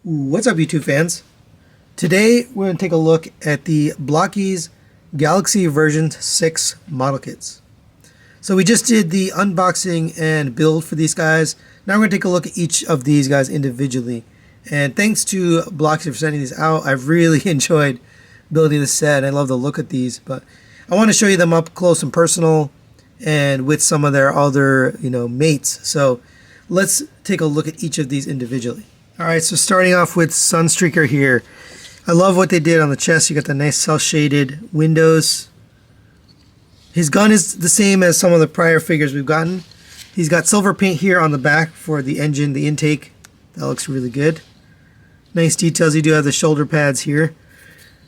What's up, YouTube fans? Today we're going to take a look at the Blokees Galaxy version 6 model kits. So we just did the unboxing and build for these guys. Now we're going to take a look at each of these guys individually. And thanks to Blokees for sending these out. I've really enjoyed building this set. I love the look of these, but I want to show you them up close and personal and with some of their other, mates. So let's take a look at each of these individually. Alright, so starting off with Sunstreaker here. I love what they did on the chest. You got the nice cel-shaded windows. His gun is the same as some of the prior figures we've gotten. He's got silver paint here on the back for the engine, the intake. That looks really good. Nice details. You do have the shoulder pads here.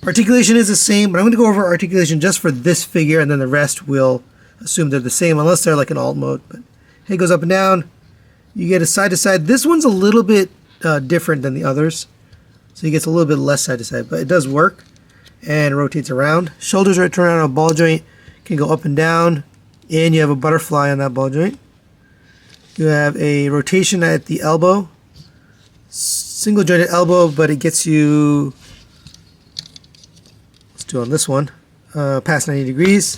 Articulation is the same, but I'm going to go over articulation just for this figure, and then the rest we'll assume they're the same, unless they're like an alt mode. But head goes up and down. You get a side to side. This one's a little bit different than the others, so he gets a little bit less side to side, but it does work and rotates around. Shoulders are turned around on a ball joint, can go up and down, and you have a butterfly on that ball joint. You have a rotation at the elbow, single jointed elbow, but it gets you, let's do on this one, past 90 degrees.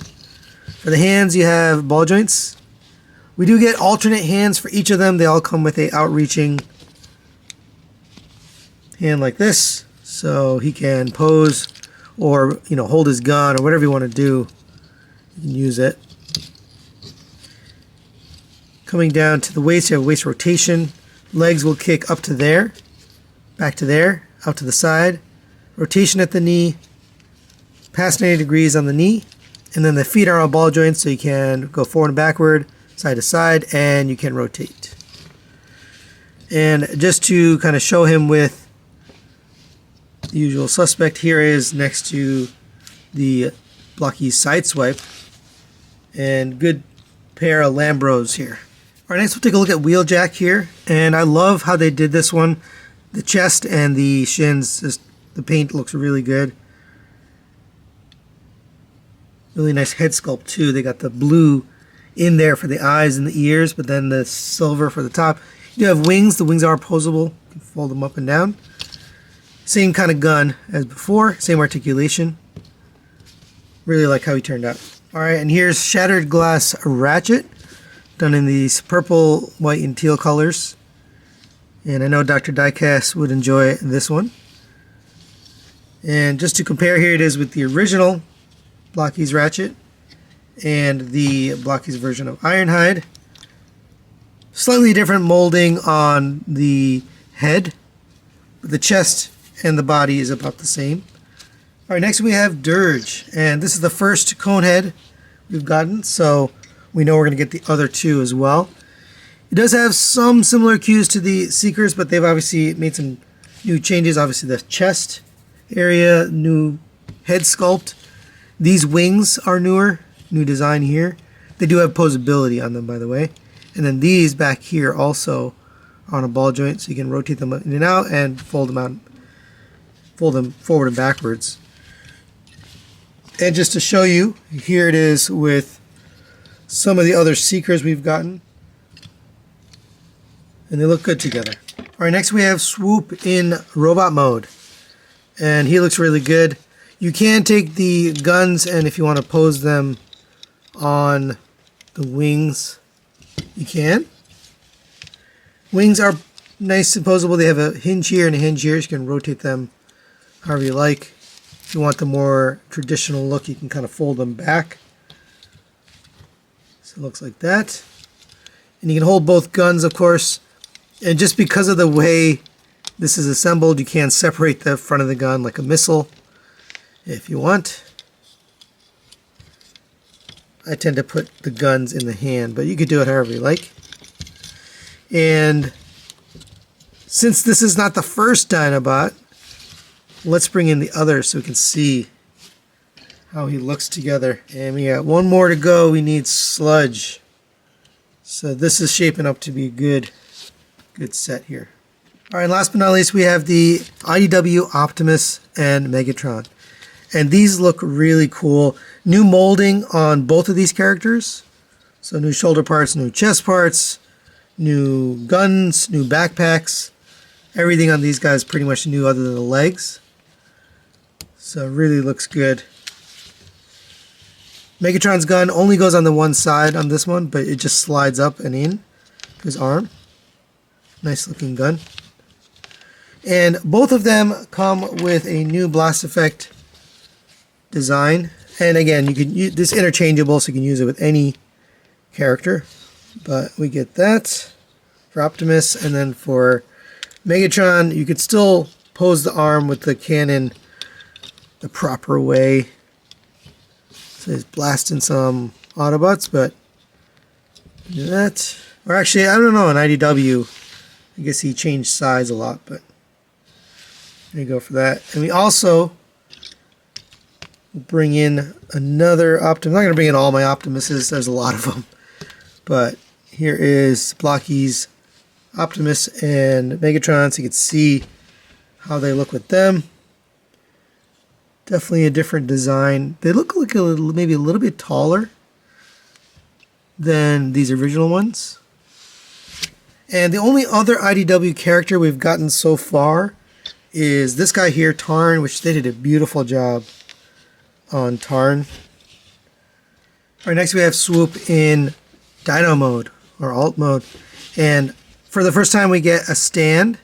For the hands, you have ball joints. We do get alternate hands for each of them. They all come with a outreaching hand like this, so he can pose or hold his gun or whatever you want to do. You can use it. Coming down to the waist, you have waist rotation. Legs will kick up to there, back to there, out to the side. Rotation at the knee, past 90 degrees on the knee, and then the feet are on ball joints, so you can go forward and backward, side to side, and you can rotate. And just to kind of show him with the usual suspect, here is next to the Blokees Sideswipe, and good pair of Lambros here. Alright, next we'll take a look at Wheeljack here, and I love how they did this one. The chest and the shins, the paint looks really good. Really nice head sculpt too. They got the blue in there for the eyes and the ears, but then the silver for the top. You have wings. The wings are posable. You can fold them up and down. Same kind of gun as before, same articulation. Really like how he turned out. Alright, and here's Shattered Glass Ratchet, done in these purple, white, and teal colors. And I know Dr. Diecast would enjoy this one. And just to compare, here it is with the original Blokees Ratchet and the Blokees version of Ironhide. Slightly different molding on the head, but the chest and the body is about the same. Alright, next we have Dirge, and this is the first cone head we've gotten, so we know we're going to get the other two as well. It does have some similar cues to the Seekers, but they've obviously made some new changes. Obviously the chest area, new head sculpt. These wings are newer, new design here. They do have posability on them, by the way. And then these back here also are on a ball joint, so you can rotate them in and out and fold them out. Fold them forward and backwards. And just to show you, here it is with some of the other Seekers we've gotten. And they look good together. Alright, next we have Swoop in robot mode. And he looks really good. You can take the guns, and if you want to pose them on the wings, you can. Wings are nice and posable. They have a hinge here and a hinge here, so you can rotate them however you like. If you want the more traditional look, you can kind of fold them back. So it looks like that. And you can hold both guns, of course. And just because of the way this is assembled, you can separate the front of the gun like a missile if you want. I tend to put the guns in the hand, but you could do it however you like. And since this is not the first Dinobot, let's bring in the other so we can see how he looks together. And we got one more to go. We need Sludge. So this is shaping up to be a good set here. Alright, last but not least, we have the IDW Optimus and Megatron. And these look really cool. New molding on both of these characters. So new shoulder parts, new chest parts, new guns, new backpacks. Everything on these guys pretty much new other than the legs. So it really looks good. Megatron's gun only goes on the one side on this one, but it just slides up and in his arm. Nice looking gun. And both of them come with a new blast effect design. And again, you can use this interchangeable, so you can use it with any character. But we get that for Optimus, and then for Megatron, you could still pose the arm with the cannon the proper way. So he's blasting some Autobots, but do that. Or actually, I don't know, in IDW, I guess he changed size a lot, but there you go for that. And we also bring in another Optimus. I'm not going to bring in all my Optimuses, there's a lot of them. But here is Blokees Optimus and Megatron, so you can see how they look with them. Definitely a different design. They look like maybe a little bit taller than these original ones. And the only other IDW character we've gotten so far is this guy here, Tarn, which they did a beautiful job on Tarn. All right, next we have Swoop in Dino mode or alt mode. And for the first time we get a stand.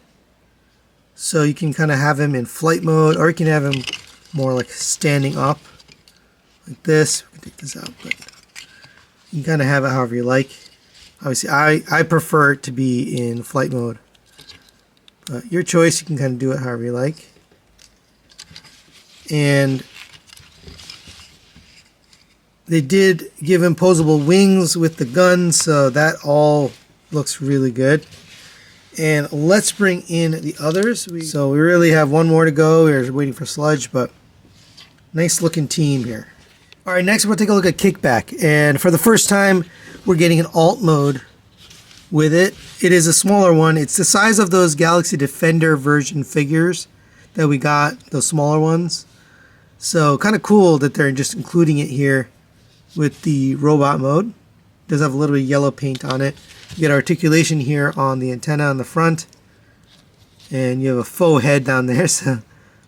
So you can kind of have him in flight mode, or you can have him more like standing up like this. We can take this out, but you can kind of have it however you like. Obviously, I prefer it to be in flight mode. But your choice, you can kind of do it however you like. And they did give him posable wings with the gun, so that all looks really good. And let's bring in the others. So we really have one more to go. We're waiting for Sludge, but nice looking team here. All right, next we'll take a look at Kickback. And for the first time, we're getting an alt mode with it. It is a smaller one. It's the size of those Galaxy Defender version figures that we got, those smaller ones. So kind of cool that they're just including it here with the robot mode. It does have a little bit of yellow paint on it. You get articulation here on the antenna on the front. And you have a faux head down there, so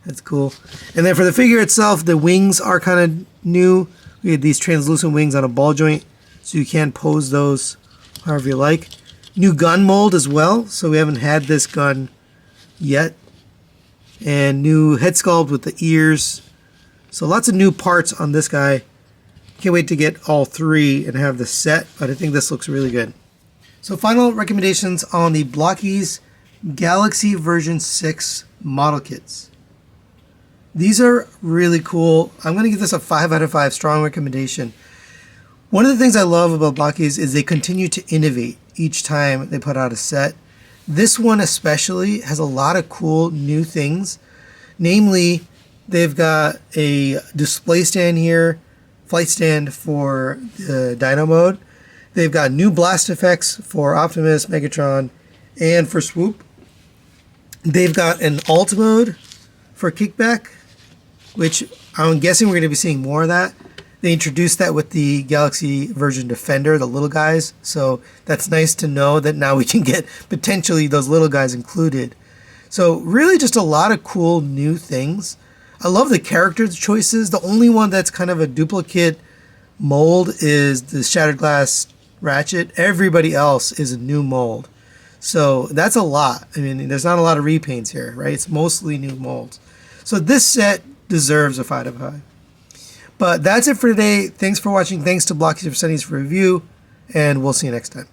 that's cool. And then for the figure itself, the wings are kind of new. We had these translucent wings on a ball joint, so you can pose those however you like. New gun mold as well, so we haven't had this gun yet. And new head sculpt with the ears. So lots of new parts on this guy. Can't wait to get all three and have the set, but I think this looks really good. So final recommendations on the Blokees Galaxy version 6 model kits. These are really cool. I'm going to give this a 5 out of 5 strong recommendation. One of the things I love about Blokees is they continue to innovate each time they put out a set. This one especially has a lot of cool new things. Namely, they've got a display stand here, flight stand for the Dino mode. They've got new blast effects for Optimus, Megatron, and for Swoop. They've got an alt mode for Kickback, which I'm guessing we're going to be seeing more of that. They introduced that with the Galaxy version Defender, the little guys. So that's nice to know that now we can get potentially those little guys included. So really just a lot of cool new things. I love the character choices. The only one that's kind of a duplicate mold is the Shattered Glass Ratchet. Everybody else is a new mold. So that's a lot. I mean, there's not a lot of repaints here, right? It's mostly new molds. So this set deserves a 5 out of 5. But that's it for today. Thanks for watching. Thanks to Blokees for sending us for review, and we'll see you next time.